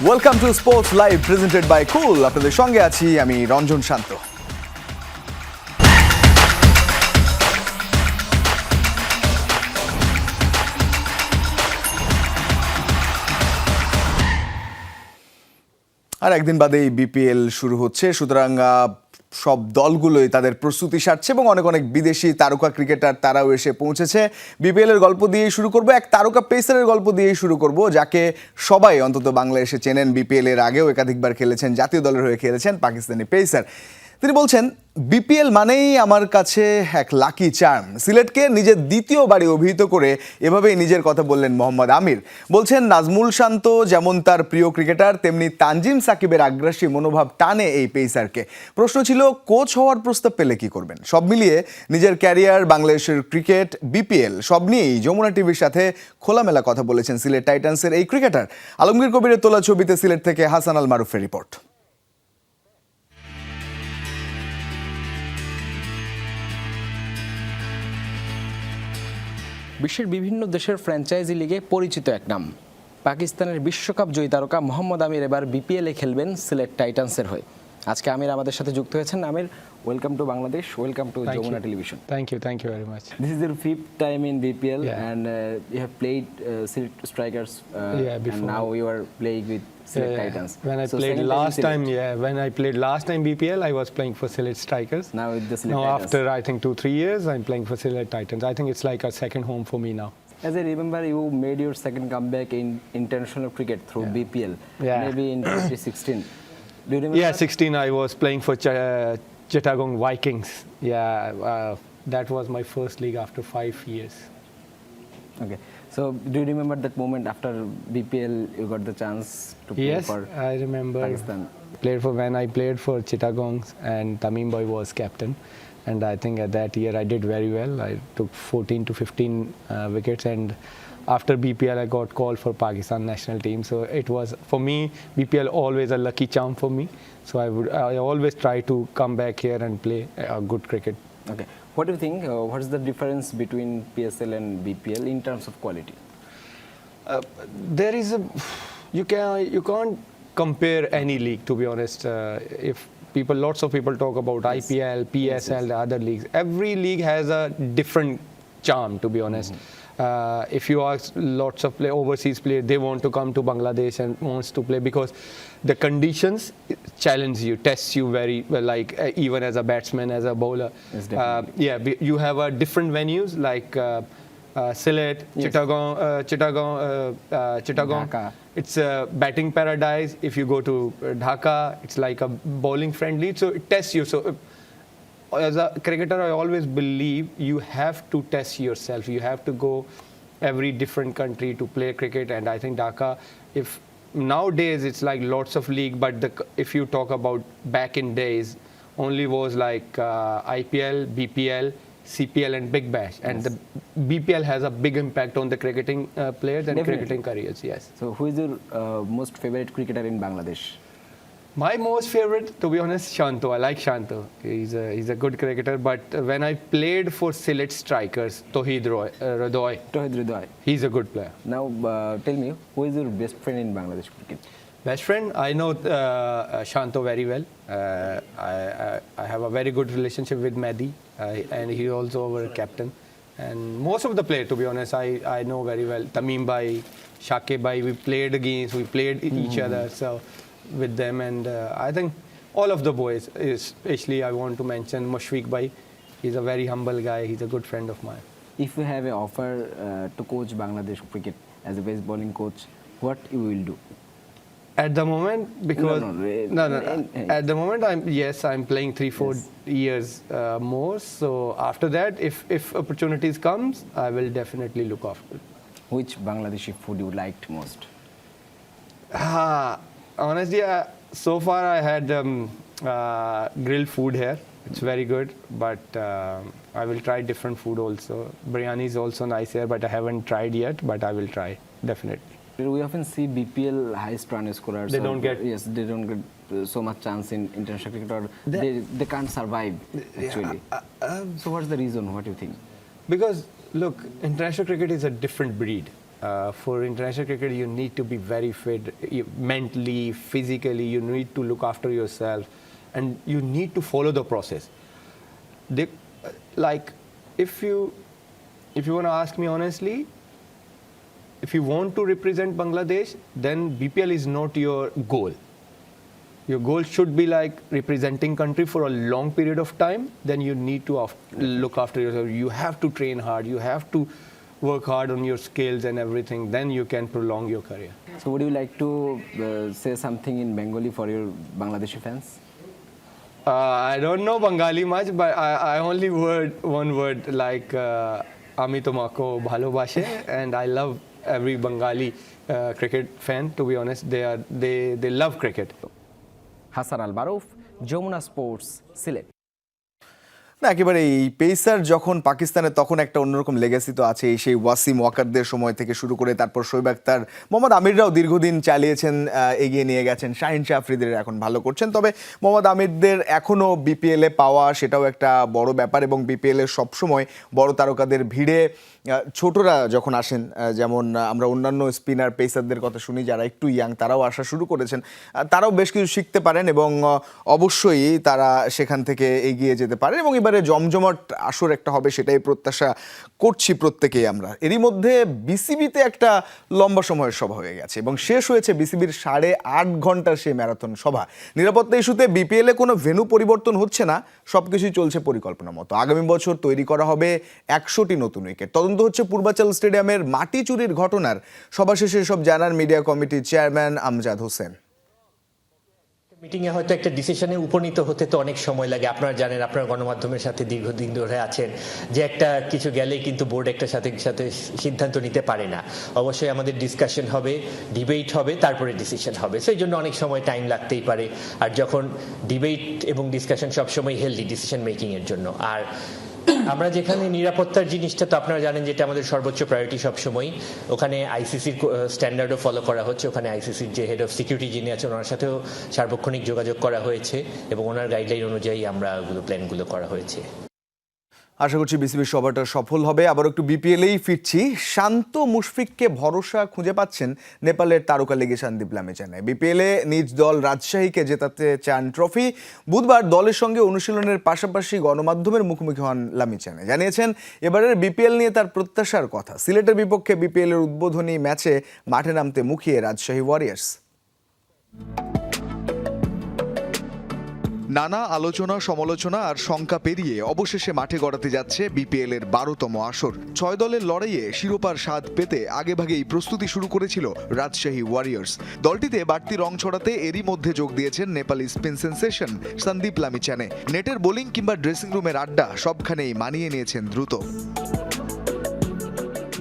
Welcome to sports live presented by cool. আপনাদের সঙ্গে আছি আমি রঞ্জন শান্ত। আর একদিন বাদেই বিপিএল শুরু হচ্ছে, সুতরাং সব দলগুলোই তাদের প্রস্তুতি সারছে এবং অনেক অনেক বিদেশি তারকা ক্রিকেটার তারাও এসে পৌঁছেছে। বিপিএল এর গল্প দিয়েই শুরু করব, এক তারকা পেসারের গল্প দিয়েই শুরু করব, যাকে সবাই অন্তত বাংলাদেশে চেনেন। বিপিএল এর আগেও একাধিকবার খেলেছেন, জাতীয় দলের হয়ে খেলেছেন, পাকিস্তানি পেসার। তিনি বলছেন, বিপিএল মানেই আমার কাছে এক লাকি চার্ম। সিলেটকে নিজের দ্বিতীয় বাড়ি অভিহিত করে এভাবেই নিজের কথা বললেন মোহাম্মদ আমির। বলছেন, নাজমুল শান্ত যেমন তার প্রিয় ক্রিকেটার, তেমনি তানজিম সাকিবের আগ্রাসী মনোভাব টানে এই পেসারকে। প্রশ্ন ছিল, কোচ হওয়ার প্রস্তাব পেলে কি করবেন? সব মিলিয়ে নিজের ক্যারিয়ার, বাংলাদেশের ক্রিকেট, বিপিএল সব নিয়েই যমুনা টিভির সাথে খোলামেলা কথা বলেছেন সিলেট টাইটান্সের এই ক্রিকেটার। আলমগীর কবিরের তোলা ছবিতে সিলেট থেকে হাসান আল মারুফের রিপোর্ট। বিশ্বের বিভিন্ন দেশের ফ্র্যাঞ্চাইজি লিগে পরিচিত এক নাম। পাকিস্তানের বিশ্বকাপ জয়ী তারকা মোহাম্মদ আমির এবার বিপিএলে খেলবেন সিলেট টাইটান্সের হয়ে। আজকে আমির আমাদের সাথে যুক্ত হয়েছেন। Amir, welcome to Bangladesh, welcome to Jamuna television. Thank you very much. This is your fifth time in BPL, Yeah. and you have played Silet Strikers, before. and now you are playing with Silet Titans. When I So played second last in time, Silet. when I played last time BPL, I was playing for Silet Strikers. Now with the Silet Now Titans. after I think 2-3 years, I'm playing for Silet Titans. I think it's like a second home for me now. As I remember, you made your second comeback in international cricket through BPL, Yeah. maybe in 2016. Do you remember? Yeah, 16 I was playing for Chittagong Vikings. Yeah, that was my first league after 5 years. Okay. So do you remember that moment after BPL you got the chance to play Yes, for I remember. Pakistan? Played for when I played for Chittagong and Tamim Boy was captain. And I think at that year I did very well. I took 14 to 15 wickets, and after BPL I got called for Pakistan national team. So it was, for me, BPL always a lucky charm for me. So I always try to come back here and play good cricket. Okay. What do you think? What is the difference between PSL and BPL in terms of quality? There is a, you can't compare any league, to be honest. If lots of people talk about IPL, PSL, the other leagues. Every league has a different charm, to be honest. If you ask lots of overseas players, they want to come to Bangladesh and wants to play because the conditions challenge you, test you very well, like even as a batsman, as a bowler. Yes, You have different venues like Sylhet, Yes. Chittagong. Dhaka. It's a batting paradise. If you go to Dhaka, it's like a bowling friendly. So it tests you. So as a cricketer, I always believe you have to test yourself. You have to go every different country to play cricket. And I think Dhaka, if nowadays it's like lots of league, but if you talk about back in days, only was like IPL, BPL, CPL and Big Bash, and Yes. the BPL has a big impact on the cricketing players and Definitely. cricketing careers. Yes, So who is your most favorite cricketer in Bangladesh? my most favorite, to be honest, Shanto. I like Shanto. He's a good cricketer. But when I played for Silet Strikers, Tohid Rodoy, Tohid Hridoy. he's a good player. Now tell me, who is your best friend in Bangladesh cricket? Best friend, I know Shanto very well. I have a very good relationship with Mehdi, and he's also our captain. And most of the players, to be honest, I know very well. Tamim Bhai, Shakib Bhai, we played games, we played each other, so with them. And I think all of the boys, especially I want to mention Mushfiq Bhai. He's a very humble guy. He's a good friend of mine. If you have an offer to coach Bangladesh cricket as a base bowling coach, what you will do? At the moment, because No. At the moment, I'm playing 3-4 years more. So after that, if opportunities comes, I will definitely look after. Which Bangladeshi food you liked most? Honestly, so far I had grilled food here. It's very good, but I will try different food also. Biryani is also nice here, but I haven't tried yet. But I will try definitely. We often see BPL highest run scorers. They don't get- Yes, they don't get so much chance in international cricket, or they can't survive actually. So what's the reason? What do you think? Because look, international cricket is a different breed. For international cricket, you need to be very fit, mentally, physically. You need to look after yourself, and you need to follow the process. Like, if you want to ask me honestly, if you want to represent Bangladesh, then BPL is not your goal. Your goal should be like representing country for a long period of time. Then you need to look after yourself. You have to train hard. You have to work hard on your skills and everything. Then you can prolong your career. So would you like to say something in Bengali for your Bangladeshi fans? I don't know Bengali much, but I only one word like Ami tomako bhalobashe, and I love every Bengali cricket fan. To be honest, they love cricket. Hasan Al Maruf, Jamuna sports, Sylhet. না একেবারে এই pacer যখন পাকিস্তানে তখন একটা অন্যরকম legacy তো আছে, সেই ওয়াসিম ওয়াকারদের সময় থেকে শুরু করে তারপর শোয়েব আখতার, মোহাম্মদ আমিররাও দীর্ঘদিন চালিয়েছেন, এগিয়ে নিয়ে গেছেন। শাহিন শাহ আফ্রিদির এখন ভালো করছেন, তবে মোহাম্মদ আমিরদের এখনও বিপিএলে পাওয়া সেটাও একটা বড় ব্যাপার, এবং বিপিএলে সবসময় বড় তারকাদের ভিড়ে ছোটরা যখন আসেন, যেমন আমরা অন্যান্য স্পিনার পেসারদের কথা শুনি যারা একটু ইয়াং, তারাও আসা শুরু করেছেন, তারাও বেশ কিছু শিখতে পারেন এবং অবশ্যই তারা সেখান থেকে এগিয়ে যেতে পারেন, এবং এবারে জমজমাট আসর একটা হবে সেটাই প্রত্যাশা করছি প্রত্যেকেই আমরা। এরই মধ্যে বিসিবিতে একটা লম্বা সময়ের সভা হয়ে গেছে এবং শেষ হয়েছে বিসিবির 8.5 ঘন্টার সেই ম্যারাথন সভা। নিরাপত্তা ইস্যুতে বিপিএলে কোনো ভেন্যু পরিবর্তন হচ্ছে না, সবকিছুই চলছে পরিকল্পনা মতো। আগামী বছর তৈরি করা হবে 100টি নতুন উইকেট। তদন্ত হচ্ছে পূর্বাচল স্টেডিয়ামের মাটি চুরির ঘটনার। সভা শেষে সব জানান মিডিয়া কমিটির চেয়ারম্যান আমজাদ হোসেন। মিটিংয়ে হয়তো একটা ডিসিশনে উপনীত হতে তো অনেক সময় লাগে। আপনারা জানেন, আপনারা গণমাধ্যমের সাথে দীর্ঘদিন ধরে আছেন, যে একটা কিছু গেলেই কিন্তু বোর্ড একটা সাথে সিদ্ধান্ত নিতে পারে না। অবশ্যই আমাদের ডিসকাশন হবে, ডিবেট হবে, তারপরে ডিসিশন হবে। সেই জন্য অনেক সময় টাইম লাগতেই পারে। আর যখন ডিবেট এবং ডিসকাশন সবসময় হেলদি ডিসিশন মেকিং এর জন্য। আর আমরা যেখানে নিরাপত্তার জিনিসটা তো আপনারা জানেন যেটা আমাদের সর্বোচ্চ প্রায়োরিটি সবসময়, ওখানে আইসিসির স্ট্যান্ডার্ডও ফলো করা হচ্ছে। ওখানে আইসিসির যে হেড অফ সিকিউরিটি যিনি আছেন ওনার সাথেও সার্বক্ষণিক যোগাযোগ করা হয়েছে এবং ওনার গাইডলাইন অনুযায়ী আমরা প্ল্যানগুলো করা হয়েছে। আশা করছি বিসিবির সভাটা সফল হবে। আবার একটু বিপিএলেই ফিরছি। শান্ত মুশফিককে ভরসা খুঁজে পাচ্ছেন নেপালের তারকা লেগে সন্দীপ লামিছানে। বিপিএলে নিজ দল রাজশাহীকে জেতাতে চান ট্রফি। বুধবার দলের সঙ্গে অনুশীলনের পাশাপাশি গণমাধ্যমের মুখোমুখি হন লামিছানে, জানিয়েছেন এবারের বিপিএল নিয়ে তার প্রত্যাশার কথা। সিলেটের বিপক্ষে বিপিএলের উদ্বোধনী ম্যাচে মাঠে নামতে মুখিয়ে রাজশাহী ওয়ারিয়র্স। নানা আলোচনা সমালোচনা আর শঙ্কা পেরিয়ে অবশেষে মাঠে গড়াতে যাচ্ছে বিপিএল এর 12তম আসর। 6 দলের লড়াইয়ে শিরোপার স্বাদ পেতে আগেভাগেই প্রস্তুতি শুরু করেছিল রাজশাহী ওয়ারিয়র্স। দলটিতে বাড়তি রং ছড়াতে এরই মধ্যে যোগ দিয়েছেন নেপালি স্পিন সেন্সেশন সন্দীপ লামিছানে। নেটের বোলিং কিংবা ড্রেসিং রুমের আড্ডা সবখানেই মানিয়ে নিয়েছেন দ্রুত।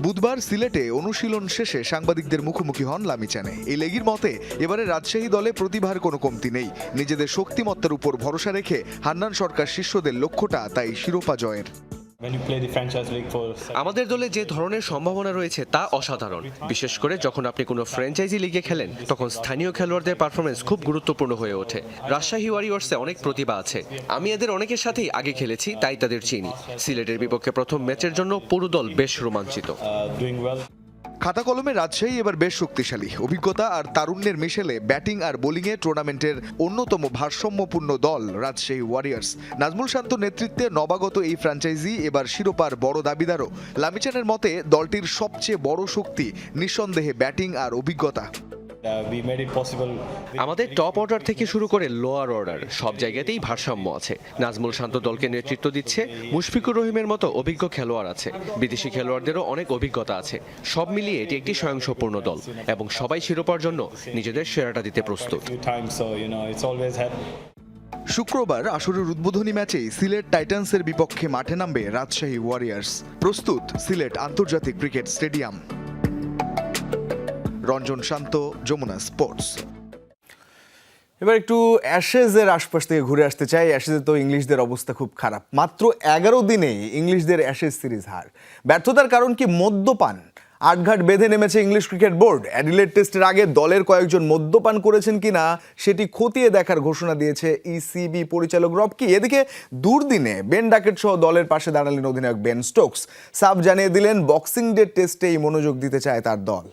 বুধবার সিলেটে অনুশীলন শেষে সাংবাদিকদের মুখোমুখি হন লামিছানে। এই লেগির মতে এবারে রাজশাহী দলে প্রতিভার কোনো কমতি নেই। নিজেদের শক্তিমত্তার উপর ভরসা রেখে হান্নান সরকার শিষ্যদের লক্ষ্যটা তাই শিরোপা জয়ের। আমাদের দলে যে ধরনের সম্ভাবনা রয়েছে তা অসাধারণ। বিশেষ করে যখন আপনি কোনো ফ্র্যাঞ্চাইজি লিগে খেলেন তখন স্থানীয় খেলোয়াড়দের পারফরমেন্স খুব গুরুত্বপূর্ণ হয়ে ওঠে। রাজশাহী ওয়ারিয়র্সে অনেক প্রতিভা আছে, আমি এদের অনেকের সাথেই আগে খেলেছি, তাই তাদের চিনি। সিলেটের বিপক্ষে প্রথম ম্যাচের জন্য পুরো দল বেশ রোমাঞ্চিত। খাতা কলমে রাজশাহী এবার বেশ শক্তিশালী। অভিজ্ঞতা আর তারুণ্যের মিশেলে ব্যাটিং আর বোলিংয়ে টুর্নামেন্টের অন্যতম ভারসাম্যপূর্ণ দল রাজশাহী ওয়ারিয়র্স। নাজমুল শান্ত নেতৃত্বে নবাগত এই ফ্র্যাঞ্চাইজি এবার শিরোপার বড় দাবিদারও। লামিছানের মতে দলটির সবচেয়ে বড় শক্তি নিঃসন্দেহে ব্যাটিং আর অভিজ্ঞতা। আমাদের টপ অর্ডার থেকে শুরু করে লোয়ার অর্ডার সব জায়গাতেই ভারসাম্য আছে। নাজমুল শান্ত দলকে নেতৃত্ব দিচ্ছে, মুশফিকুর রহিমের মতো অভিজ্ঞ খেলোয়াড় আছে, বিদেশি খেলোয়াড়দেরও অনেক অভিজ্ঞতা আছে। সব মিলিয়ে এটি একটি স্বয়ংসম্পূর্ণ দল এবং সবাই শিরোপার জন্য নিজেদের সেরাটা দিতে প্রস্তুত। শুক্রবার আসরের উদ্বোধনী ম্যাচেই সিলেট টাইটান্সের বিপক্ষে মাঠে নামবে রাজশাহী ওয়ারিয়র্স। প্রস্তুত সিলেট আন্তর্জাতিক ক্রিকেট স্টেডিয়াম। রঞ্জন শান্ত, যমুনা স্পোর্টস। এবার একটু অ্যাশেজের আশপাশ থেকে ঘুরে আসতে চাই। অ্যাশেজে তো ইংলিশদের অবস্থা খুব খারাপ। মাত্র 11 দিনেই ইংলিশদের অ্যাশেজ সিরিজ হার। ব্যর্থতার কারণ কি মদ্যপান? আটঘাট বেঁধে নেমেছে ইংলিশ ক্রিকেট বোর্ড। অ্যাডিলেড টেস্টের আগে দলের কয়েকজন মদ্যপান করেছেন কিনা সেটি খতিয়ে দেখার ঘোষণা দিয়েছে ইসিবি পরিচালক রব কি। এদিকে দুর্দিনে বেন ডাকেট সহ দলের পাশে দাঁড়ালেন অধিনায়ক বেন স্টোকস। সাফ জানিয়ে দিলেন বক্সিং ডে টেস্টেই মনোযোগ দিতে চায় তার দল।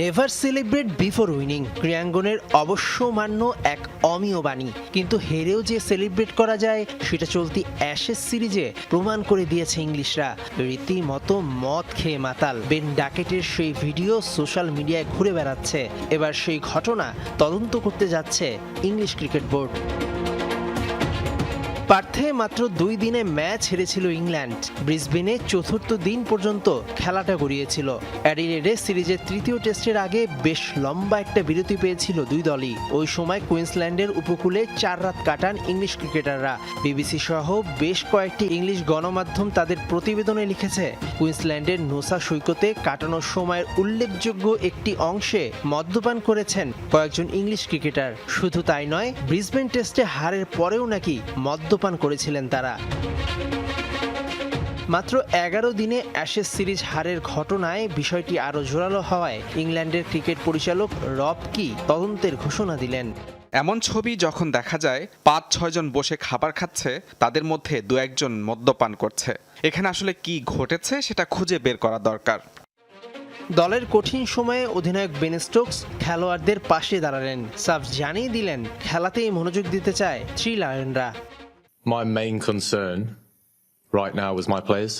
নেভার সেলিব্রেট বিফোর উইনিং ক্রীড়াঙ্গনের অবশ্যমান্য এক অমীয় বাণী, কিন্তু হেরেও যে সেলিব্রেট করা যায় সেটা চলতি অ্যাশেজ সিরিজে প্রমাণ করে দিয়েছে ইংলিশরা। রীতিমতো মদ খেয়ে মাতাল বেন ডাকেটের সেই ভিডিও সোশ্যাল মিডিয়ায় ঘুরে বেড়াচ্ছে। এবার সেই ঘটনা তদন্ত করতে যাচ্ছে ইংলিশ ক্রিকেট বোর্ড। পার্থে মাত্র 2 দিনে ম্যাচ হেরেছিল ইংল্যান্ড। ব্রিসবেনে চতুর্থ দিন পর্যন্ত খেলাটা গড়িয়েছিল। অ্যাডিলেডে সিরিজের তৃতীয় টেস্টের আগে বেশ লম্বা একটা বিরতি পেয়েছিল দুই দলই। ওই সময় কুইন্সল্যান্ডের উপকূলে 4 রাত কাটান ইংলিশ ক্রিকেটাররা। বিবিসি সহ বেশ কয়েকটি ইংলিশ গণমাধ্যম তাদের প্রতিবেদনে লিখেছে, কুইন্সল্যান্ডের নোসা সৈকতে কাটানোর সময়ের উল্লেখযোগ্য একটি অংশে মদ্যপান করেছেন কয়েকজন ইংলিশ ক্রিকেটার। শুধু তাই নয়, ব্রিসবেন টেস্টে হারের পরেও নাকি মদ্যপান করেছিলেন তারা। মাত্র 11 দিনে অ্যাশেজ সিরিজ হারের ঘটনায় বিষয়টি আরও জোরালো হওয়ায় ইংল্যান্ডের ক্রিকেট পরিচালক রব কি তদন্তের ঘোষণা দিলেন। এমন ছবি যখন দেখা যায় 5-6 জন বসে খাবার খাচ্ছে, তাদের মধ্যে 2-1 জন মদ্যপান করছে, এখানে আসলে কি ঘটেছে সেটা খুঁজে বের করা দরকার। দলের কঠিন সময়ে অধিনায়ক বেন স্টোকস খেলোয়াড়দের পাশে দাঁড়ালেন। সাফ জানিয়ে দিলেন খেলাতেই মনোযোগ দিতে চায় three লায়নরা। My main concern right now was my players.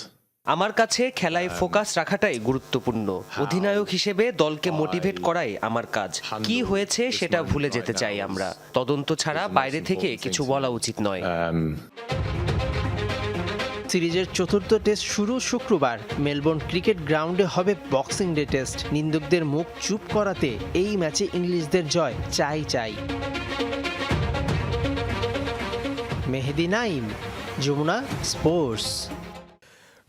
আমার কাছে খেলায় ফোকাস রাখাটাই গুরুত্বপূর্ণ। অধিনায়ক হিসেবে দলকে মোটিভেট করাই আমার কাজ। কি হয়েছে সেটা ভুলে যেতে চাই আমরা। তদন্ত ছাড়া বাইরে থেকে কিছু বলা উচিত নয়। সিরিজের চতুর্থ টেস্ট শুরু শুক্রবার। মেলবোর্ন ক্রিকেট গ্রাউন্ডে হবে বক্সিং ডে টেস্ট। নিন্দুকদের মুখ চুপ করাতে এই ম্যাচে ইংলিশদের জয় চাই। মেহেদি নাইম, যমুনা স্পোর্টস।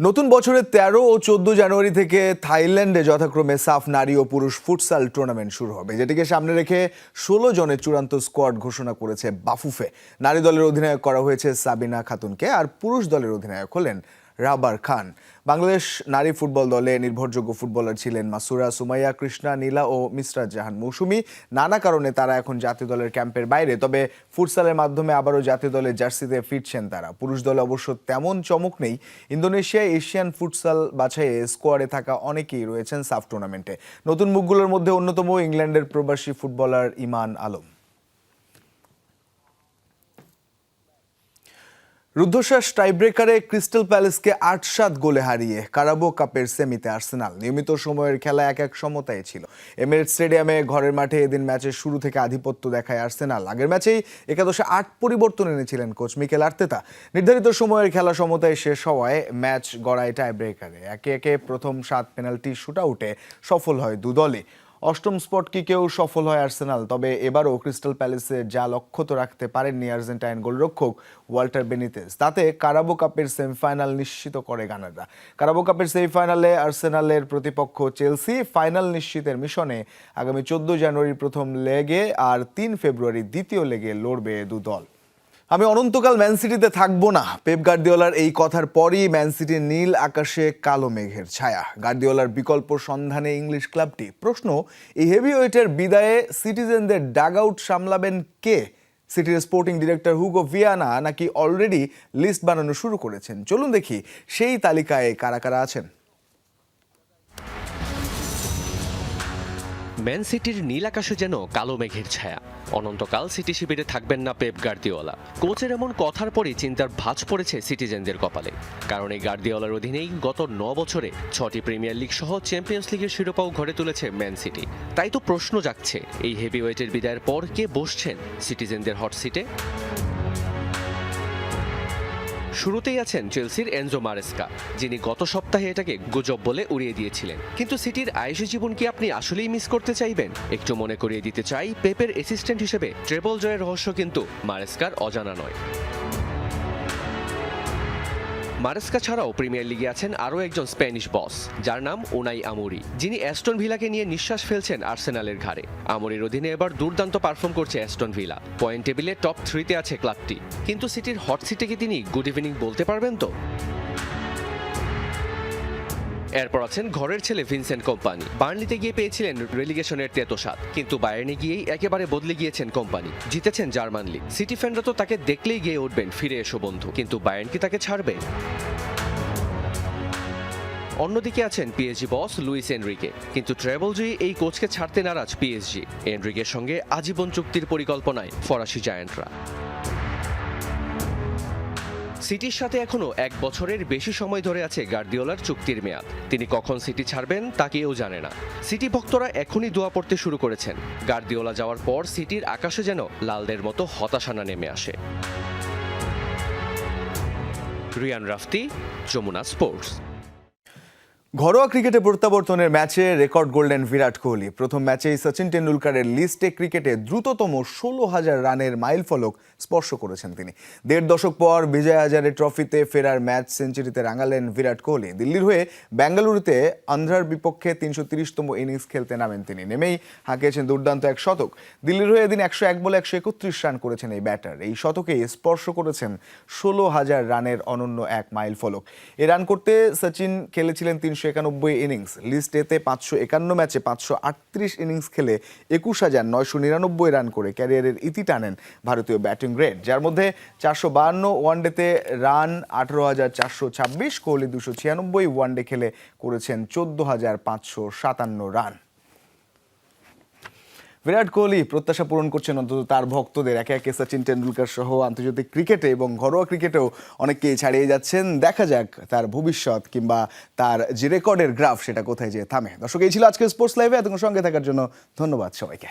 নতুন বছরের 13 ও 14 জানুয়ারি থেকে থাইল্যান্ডে যথাক্রমে সাফ নারী ও পুরুষ ফুটসাল টুর্নামেন্ট শুরু হবে, যেটিকে সামনে রেখে 16 জনের চূড়ান্ত স্কোয়াড ঘোষণা করেছে বাফুফে। নারী দলের অধিনায়ক করা হয়েছে সাবিনা খাতুনকে, আর পুরুষ দলের অধিনায়ক হলেন রাবার খান। বাংলাদেশ নারী ফুটবল দলে নির্ভরযোগ্য ফুটবলার ছিলেন মাসুরা, সুমাইয়া, কৃষ্ণা, নীলা ও মিসরাত জাহান মৌসুমী। নানা কারণে তারা এখন জাতীয় দলের ক্যাম্পের বাইরে, তবে ফুটসালের মাধ্যমে আবারও জাতীয় দলের জার্সিতে ফিরছেন তারা। পুরুষ দলে অবশ্য তেমন চমক নেই। ইন্দোনেশিয়ায় এশিয়ান ফুটসাল বাছাইয়ে স্কোয়াডে থাকা অনেকেই রয়েছেন সাফ টুর্নামেন্টে। নতুন মুখগুলোর মধ্যে অন্যতম ইংল্যান্ডের প্রবাসী ফুটবলার ইমান আলম। রুদ্ধশ্বাস টাইব্রেকারে ক্রিস্টাল প্যালেসকে 8-7 গোলে হারিয়ে কারাবো কাপের সেমিতে আর্সেনাল। নিয়মিত সময়ের খেলা 1-1 সমতায় ছিল। এমিরেটস স্টেডিয়ামে ঘরের মাঠে এদিন ম্যাচের শুরু থেকে আধিপত্য দেখায় আর্সেনাল। আগের ম্যাচেই একাদশে 8 পরিবর্তন এনেছিলেন কোচ মিকেল আর্তেতা। নির্ধারিত সময়ের খেলা সমতায় শেষ হওয়ায় ম্যাচ গড়ায় টাইব্রেকারে। একে একে প্রথম 7 পেনাল্টি শুটআউটে সফল হয় দুদলই। অষ্টম স্পট কিকেও সফল হয় আর্সেনাল, তবে এবারও ক্রিস্টাল প্যালেসে যা লক্ষ্য তো রাখতে পারেননি আর্জেন্টাইন গোলরক্ষক ওয়াল্টার বেনিতেজ। তাতে কারাবো কাপের সেমিফাইনাল নিশ্চিত করে গানাররা। কারাবো কাপের সেমিফাইনালে আর্সেনালের প্রতিপক্ষ চেলসি। ফাইনাল নিশ্চিতের মিশনে আগামী 14 জানুয়ারি প্রথম লেগে আর 3 ফেব্রুয়ারি দ্বিতীয় লেগে লড়বে দুদল। আমি অনন্তকাল ম্যান সিটিতে থাকবো না, পেপ গার্দিওলার এই কথার পরই ম্যান সিটির নীল আকাশে কালো মেঘের ছায়া। গার্দিওলার বিকল্প সন্ধানে ইংলিশ ক্লাবটি। প্রশ্ন, এই হেভিওয়েটের বিদায়ে সিটিজেনদের ডাগ আউট সামলাবেন কে? সিটির স্পোর্টিং ডিরেক্টর হুগো ভিয়ানা নাকি অলরেডি লিস্ট বানানো শুরু করেছেন? চলুন দেখি সেই তালিকায় কারা কারা আছেন। ম্যান সিটির নীল আকাশে যেন কালো মেঘের ছায়া। অনন্তকাল সিটি শিবিরে থাকবেন না পেপ গার্দিওলা। কোচের এমন কথার পরই চিন্তার ভাঁজ পড়েছে সিটিজেনদের কপালে। কারণ এই গার্দিওলার অধীনেই গত 9 বছরে 6টি প্রিমিয়ার লিগ সহ চ্যাম্পিয়ন্স লিগের শিরোপাও ঘরে তুলেছে ম্যান সিটি। তাই তো প্রশ্ন জাগছে, এই হেভিওয়েটের বিদায়ের পর কে বসছেন সিটিজেনদের হট সিটে? শুরুতেই আছেন চেলসির এনজো মারেস্কা, যিনি গত সপ্তাহে এটাকে গুজব বলে উড়িয়ে দিয়েছিলেন। কিন্তু সিটির আয়েশি জীবন কি আপনি আসলেই মিস করতে চাইবেন? একটু মনে করিয়ে দিতে চাই, পেপের অ্যাসিস্ট্যান্ট হিসেবে ট্রেবল জয়ের রহস্য কিন্তু মারেস্কার অজানা নয়। মারেস্কা ছাড়াও প্রিমিয়ার লিগে আছেন আরও একজন স্প্যানিশ বস, যার নাম উনাই আমুরি, যিনি অ্যাস্টন ভিলাকে নিয়ে নিঃশ্বাস ফেলছেন আর্সেনালের ঘাড়ে। আমুরির অধীনে এবার দুর্দান্ত পারফর্ম করছে অ্যাস্টন ভিলা। পয়েন্ট টেবিলে টপ 3-তে আছে ক্লাবটি। কিন্তু সিটির হট সিটে কি তিনি গুড ইভিনিং বলতে পারবেন তো? এরপর আছেন ঘরের ছেলে ভিনসেন্ট কোম্পানি। বার্নলিতে গিয়ে পেয়েছিলেন রেলিগেশনের তেতোস্বাদ, কিন্তু বায়ার্নে গিয়েই একেবারে বদলে গিয়েছেন কোম্পানি। জিতেছেন জার্মান লিগ। সিটি ফ্যানরা তো তাকে দেখলেই গিয়ে উঠবেন ফিরে এসো বন্ধু, কিন্তু বায়ার্ন কি তাকে ছাড়বে? অন্যদিকে আছেন পিএসজি বস লুইস এনরিকে, কিন্তু ট্রেবল জয়ী এই কোচকে ছাড়তে নারাজ পিএসজি। এনরিকের সঙ্গে আজীবন চুক্তির পরিকল্পনায় ফরাসি জায়ান্টরা। সিটির সাথে এখনো 1 বছরের বেশি সময় ধরে আছে গার্দিওলার চুক্তির মেয়াদ। তিনি কখন সিটি ছাড়বেন তা কেউ জানে না। সিটি ভক্তরা এখনই দোয়া পড়তে শুরু করেছেন। গার্দিওলা যাওয়ার পর সিটির আকাশে যেন লালদের মতো হতাশানা নেমে আসে। রিয়ান রাফতি, যমুনা স্পোর্টস। ঘরোয়া ক্রিকেটে প্রত্যাবর্তনের ম্যাচে রেকর্ড গড়লেন বিরাট কোহলি। প্রথম ম্যাচেই সচিন টেন্ডুলকারের লিস্টে ক্রিকেটে দ্রুততম 16,000 রানের মাইলফলক স্পর্শ করেছেন তিনি। 1.5 দশক পর বিজয় হাজারে ট্রফিতে ফেরার ম্যাচ সেঞ্চুরিতে রাঙালেন বিরাট কোহলি। দিল্লির হয়ে বেঙ্গালুরুতে আন্ধ্রার বিপক্ষে 330তম ইনিংস খেলতে নামেন তিনি। নেমেই হাঁকিয়েছেন দুর্দান্ত এক শতক। দিল্লির হয়ে এদিন 101 বলে 131 রান করেছেন এই ব্যাটার। এই শতকেই স্পর্শ করেছেন 16,000 রানের অনন্য এক মাইলফলক। এ রান করতে সচিন খেলেছিলেন 391 ইনিংস। লিস্টেতে 551 ম্যাচে 538 ইনিংস খেলে 21,999 রান করে ক্যারিয়ারের ইতি টানেন ভারতীয় ব্যাটিং গ্রেড, যার মধ্যে 452 ওয়ানডেতে রান 18,426। কোহলি 296 ওয়ানডে খেলে করেছেন 14,557 রান। বিরাট কোহলি প্রত্যাশা পূরণ করছেন অন্তত তার ভক্তদের। একে একে সচিন টেন্ডুলকার সহ আন্তর্জাতিক ক্রিকেটে এবং ঘরোয়া ক্রিকেটেও অনেককেই ছাড়িয়ে যাচ্ছেন। দেখা যাক তার ভবিষ্যৎ কিংবা তার যে রেকর্ডের গ্রাফ সেটা কোথায় যেয়ে থামে। দর্শক, এই ছিল আজকের স্পোর্টস লাইভে। এতক্ষণ সঙ্গে থাকার জন্য ধন্যবাদ সবাইকে।